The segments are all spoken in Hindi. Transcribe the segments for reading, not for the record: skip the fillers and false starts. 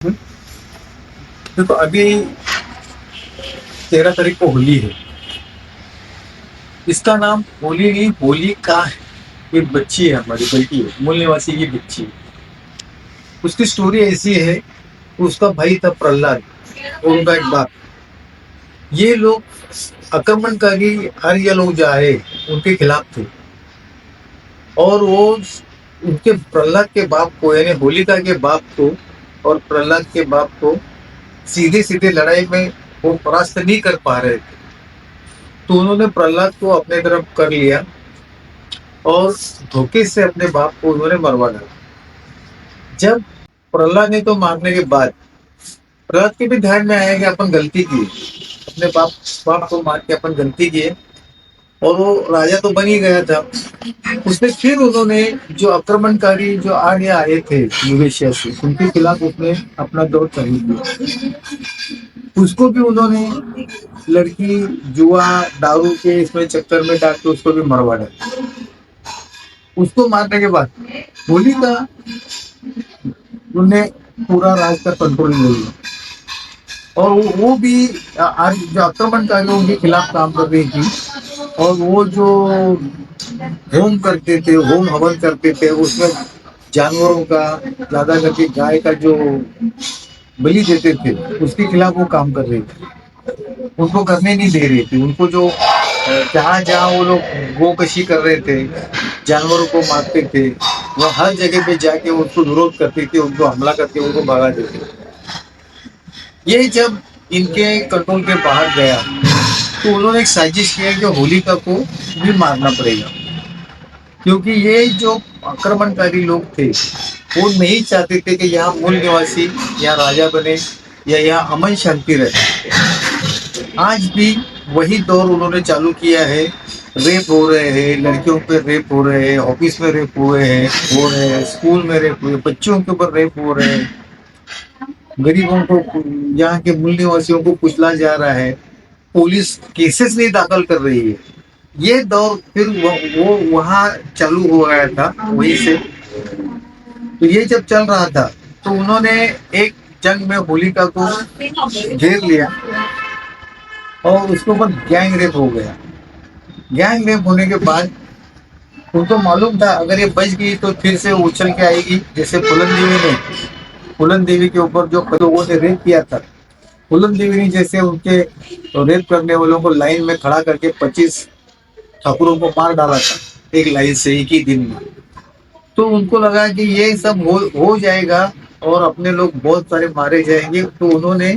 देखो अभी 13 तारीख को होली है। इसका नाम होली नहीं, होली का है। एक बच्ची है, हमारी बेटी है, मूल निवासी की बच्ची है। उसकी स्टोरी ऐसी है, उसका भाई था प्रहलाद और उनका एक बाप। ये लोग आक्रमणकारी आर्य लोग जो आए उनके खिलाफ थे। और वो उनके प्रहलाद के बाप को, यानी होलिका के बाप को और प्रहलाद के बाप को सीधे सीधे लड़ाई में वो परास्त नहीं कर पा रहे थे। तो उन्होंने प्रहलाद को अपने तरफ कर लिया और धोखे से अपने बाप को उन्होंने मरवा डाला। जब प्रहलाद ने तो मारने के बाद प्रहलाद के भी ध्यान में आया कि अपन गलती की, अपने बाप बाप को मार के अपन गलती किए। और वो राजा तो बन ही गया था। उसने फिर उन्होंने जो आक्रमणकारी जो आर्य आए थे यूरेशिया से, उनके खिलाफ उसने अपना दौर चालू किया। उसको भी उन्होंने लड़की जुआ दारू के इसमें चक्कर में डाल के उसको भी मरवा डाला। उसको मारने के बाद होलिका उन्हें पूरा राज का कंट्रोल ले लिया। और वो भी आज जो आक्रमणकारियों के खिलाफ काम कर रही थी। और वो जो होम करते थे, होम हवन करते थे, उसमें जानवरों का, ज्यादा करके गाय का जो बलि देते थे, उसके खिलाफ वो काम कर रही थी। उनको करने नहीं दे रही थी। उनको जो जहाँ जहाँ वो लोग गोकशी कर रहे थे, जानवरों को मारते थे, वो हर जगह पे जाके उसको विरोध करते थे, उनको हमला करके उनको भगा देते थे। ये जब इनके कंट्रोल के बाहर गया तो उन्होंने एक साजिश किया कि होलिका को भी मारना पड़ेगा। क्योंकि ये जो आक्रमणकारी लोग थे वो नहीं चाहते थे कि यहाँ मूल निवासी यहाँ राजा बने या यहाँ अमन शांति रहे। आज भी वही दौर उन्होंने चालू किया है। रेप हो रहे हैं, लड़कियों पे रेप हो रहे हैं, ऑफिस में रेप हुए हैं, हो रहे हैं, स्कूल में रेप हुए, बच्चों के ऊपर रेप हो रहे हैं, गरीबों को, यहाँ के मूल निवासियों को कुचला जा रहा है। पुलिस केसेस नहीं दाखिल कर रही है। ये दौर फिर वो वहाँ चालू हो गया था वहीं से। तो ये जब चल रहा था तो उन्होंने एक जंग में होलिका को घेर लिया और उसके ऊपर गैंग रेप हो गया। गैंग रेप होने के बाद उनको मालूम था अगर ये बच गई तो फिर से उछल के आएगी। जैसे फूलन देवी के ऊपर जो लोगों ने रेप किया था, फूलन देवी ने जैसे उनके तो रेप करने वालों को लाइन में खड़ा करके 25 ठाकुरों को मार डाला था एक लाइन से, एक ही दिन में। तो उनको लगा कि ये सब हो जाएगा और अपने लोग बहुत सारे मारे जाएंगे। तो उन्होंने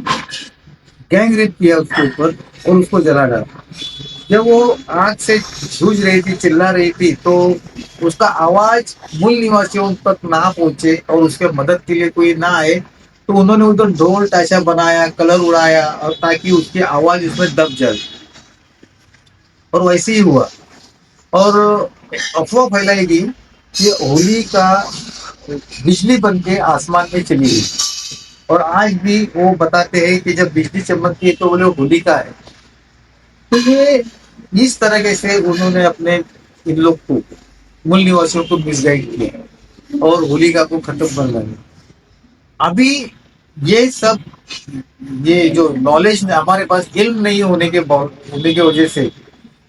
गैंग रेप किया उसके ऊपर और उसको जला डाला। जब वो आग से जूझ रही थी, चिल्ला रही थी, तो उसका आवाज मूल निवासियों तक ना पहुंचे और उसके मदद के लिए कोई ना आए, तो उन्होंने उधर ढोल ताशा बनाया, कलर उड़ाया, और ताकि उसकी आवाज उसमें दब जाए। और वैसे ही हुआ। और अफवाह फैलाई गई कि होली का बिजली बन के आसमान में चली गई। और आज भी वो बताते हैं कि जब बिजली चमकती है तो बोले होली का है। तो ये इस तरह से उन्होंने अपने इन लोग को, मूल निवासियों को मिसगाइड किया और होलिका को खत्म कर दिया। अभी ये सब, ये जो नॉलेज हमारे पास इल्म नहीं होने की वजह से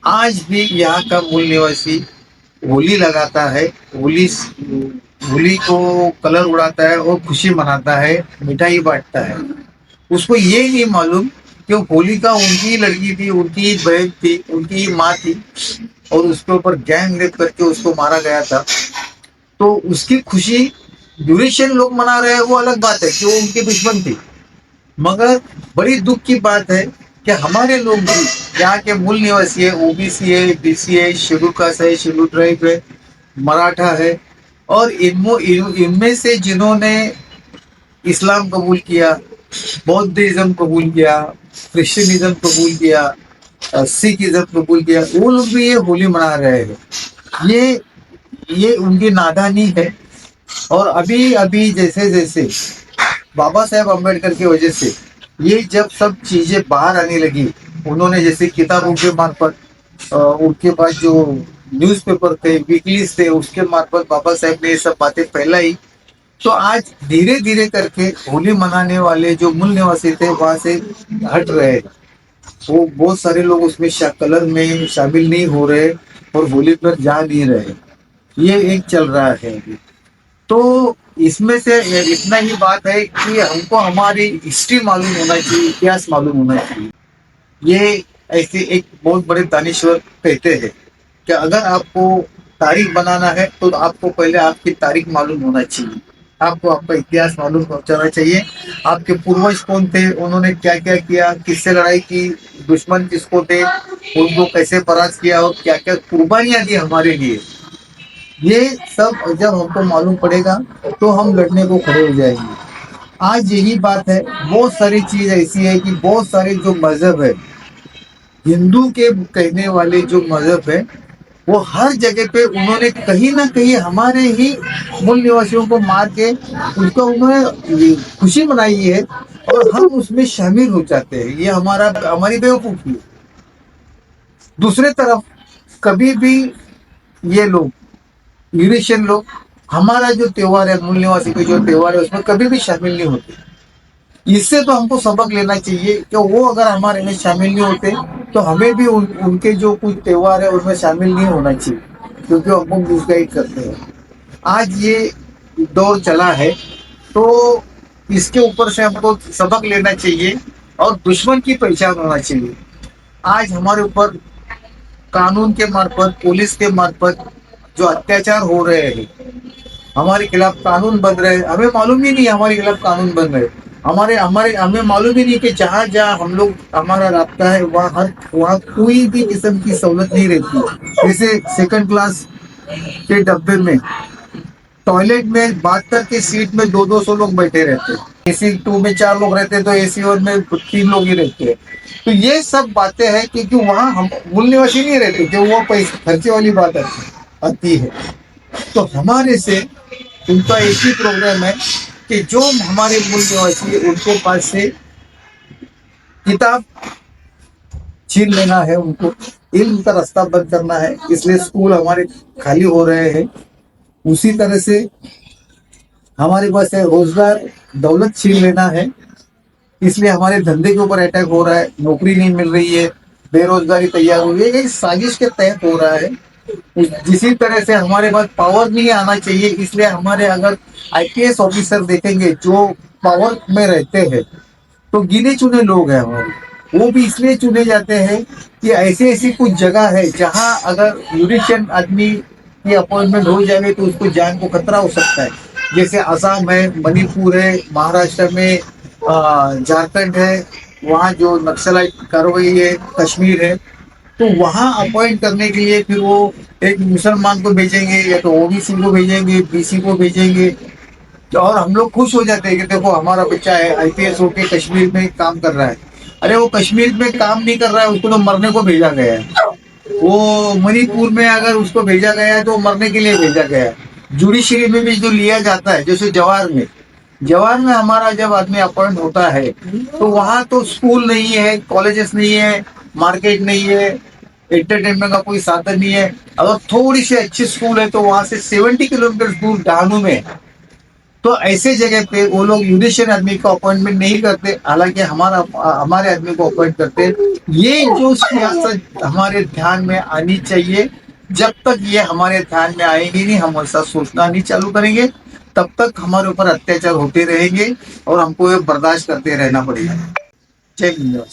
आज भी यहाँ का मूल निवासी होली लगाता है। होली होली को कलर उड़ाता है और खुशी मनाता है, मिठाई बांटता है। उसको ये नहीं मालूम कि होलिका उनकी ही लड़की थी, उनकी ही बहन थी, उनकी ही माँ थी और उसके ऊपर गैंग रेप करके उसको मारा गया था। तो उसकी खुशी यूरेशियन लोग मना रहे हैं, वो अलग बात है कि वो उनके दुश्मन थे। मगर बड़ी दुख की बात है कि हमारे लोग भी, यहाँ के मूल निवासी है, ओबीसी है, बीसी है, शेड्यूल कास्ट है, शेड्यूल ट्राइब है, मराठा है, और इनमें से जिन्होंने इस्लाम कबूल किया, बौद्धिज्म कबूल किया, क्रिश्चियनिज्म कबूल किया, सिखिज्म कबूल किया, वो लोग भी ये होली मना रहे हैं। ये उनकी नादानी है। और अभी अभी जैसे जैसे बाबा साहेब अम्बेडकर की वजह से ये जब सब चीजें बाहर आने लगी, उन्होंने जैसे किताबों के मार्फत, उनके पास जो न्यूज़पेपर थे, वीकलीज थे, उसके मार्फत बाबा साहेब ने ये सब बातें फैलाई। तो आज धीरे धीरे करके होली मनाने वाले जो मूल निवासी थे वहां से हट रहे हैं। वो बहुत सारे लोग उसमें कलर में शामिल नहीं हो रहे और होली पर जा नहीं रहे। ये एक चल रहा है अभी। तो इसमें से इतना ही बात है कि हमको हमारी हिस्ट्री मालूम होना चाहिए, इतिहास मालूम होना चाहिए। ये ऐसे एक बहुत बड़े दानिश्वर कहते हैं कि अगर आपको तारीख बनाना है तो आपको पहले आपकी तारीख मालूम होना चाहिए, आपको आपका इतिहास मालूम होना चाहिए। आपके पूर्वज कौन थे, उन्होंने क्या क्या किया, किससे लड़ाई की, दुश्मन किसको थे, उनको कैसे परास्त किया और क्या क्या कुर्बानियां दी हमारे लिए। ये सब जब हमको मालूम पड़ेगा तो हम लड़ने को खड़े हो जाएंगे। आज यही बात है, बहुत सारी चीज ऐसी है कि बहुत सारे जो मजहब है, हिंदू के कहने वाले जो मजहब है, वो हर जगह पे उन्होंने कहीं ना कहीं हमारे ही मूल निवासियों को मार के उसका उन्होंने खुशी मनाई है और हम उसमें शामिल हो जाते हैं। ये हमारी बेवकूफी है। दूसरे तरफ कभी भी ये लोग, यूरेशियन लोग, हमारा जो त्योहार है, मूल निवासी के जो त्योहार है, उसमें कभी भी शामिल नहीं होते। इससे तो हमको सबक लेना चाहिए कि वो अगर हमारे में शामिल नहीं होते तो हमें भी उनके जो कुछ त्योहार है उनमें शामिल नहीं होना चाहिए, क्योंकि वो हमको मिसगाइड करते हैं। आज ये दौर चला है तो इसके ऊपर से हमको सबक लेना चाहिए और दुश्मन की पहचान होना चाहिए। आज हमारे ऊपर कानून के मार्फत, पुलिस के मार्फत जो अत्याचार हो रहे हैं, हमारे खिलाफ कानून बन रहे हैं, हमें मालूम ही नहीं हमारे खिलाफ कानून बन रहे हैं। हमारे हमारे हमें मालूम ही नहीं कि जहाँ जहाँ हम लोग हमारा रास्ता है वहाँ कोई भी किस्म की सहूलत नहीं रहती। जैसे सेकंड क्लास के डब्बे में, टॉयलेट में 72 की सीट में 200 लोग बैठे रहते हैं। एसी 2 में 4 लोग रहते हैं तो एसी 1 में 3 लोग ही रहते हैं। तो ये सब बातें हैं क्योंकि वहाँ हम मूल निवासी नहीं रहते, जो वो पैसे खर्चे वाली बात आती है। तो हमारे से उनका एक ही प्रोग्राम है कि जो हमारे मूल निवासी है उनके पास से किताब छीन लेना है, उनको इल्म का रास्ता बंद करना है, इसलिए स्कूल हमारे खाली हो रहे हैं। उसी तरह से हमारे पास है रोजगार, दौलत छीन लेना है, इसलिए हमारे धंधे के ऊपर अटैक हो रहा है, नौकरी नहीं मिल रही है, बेरोजगारी तैयार हो रही है। एक साजिश के तहत हो रहा है। जिसी तरह से हमारे पास पावर नहीं आना चाहिए, इसलिए हमारे अगर आईपीएस ऑफिसर देखेंगे जो पावर में रहते हैं तो गिने चुने लोग हैं हमारे, वो भी इसलिए चुने जाते हैं कि ऐसी ऐसी कुछ जगह है जहां अगर यूरिशियन आदमी की अपॉइंटमेंट हो जाए तो उसको जान को खतरा हो सकता है। जैसे असम है, मणिपुर है, महाराष्ट्र में झारखंड है, वहाँ जो नक्सलाइट कार्रवाई है, कश्मीर है, तो वहां अपॉइंट करने के लिए फिर वो एक मुसलमान को भेजेंगे या तो ओबीसी को भेजेंगे, बीसी को भेजेंगे। तो और हम लोग खुश हो जाते हैं कि देखो हमारा बच्चा है आईपीएस होके कश्मीर में काम कर रहा है। अरे वो कश्मीर में काम नहीं कर रहा है, उसको तो मरने को भेजा गया है। वो मणिपुर में अगर उसको भेजा गया है तो मरने के लिए भेजा गया है। जुडिशरी में भी जो लिया जाता है, जैसे जवान में हमारा जब आदमी अपॉइंट होता है तो वहाँ तो स्कूल नहीं है, कॉलेजेस नहीं है, मार्केट नहीं है, एंटरटेनमेंट का कोई साधन नहीं है। अगर थोड़ी सी अच्छी स्कूल है तो वहां से 70 किलोमीटर दूर डहानू में, तो ऐसे जगह पे वो लोग यूनिशियन आदमी को अपॉइंटमेंट नहीं करते, हालांकि हमारे आदमी को अपॉइंट करते हैं। ये जो सियासत हमारे ध्यान में आनी चाहिए, जब तक ये हमारे ध्यान में आएगी नहीं, हम ऐसा सोचना नहीं चालू करेंगे, तब तक हमारे ऊपर अत्याचार होते रहेंगे और हमको ये बर्दाश्त करते रहना पड़ेगा। जय हिंद।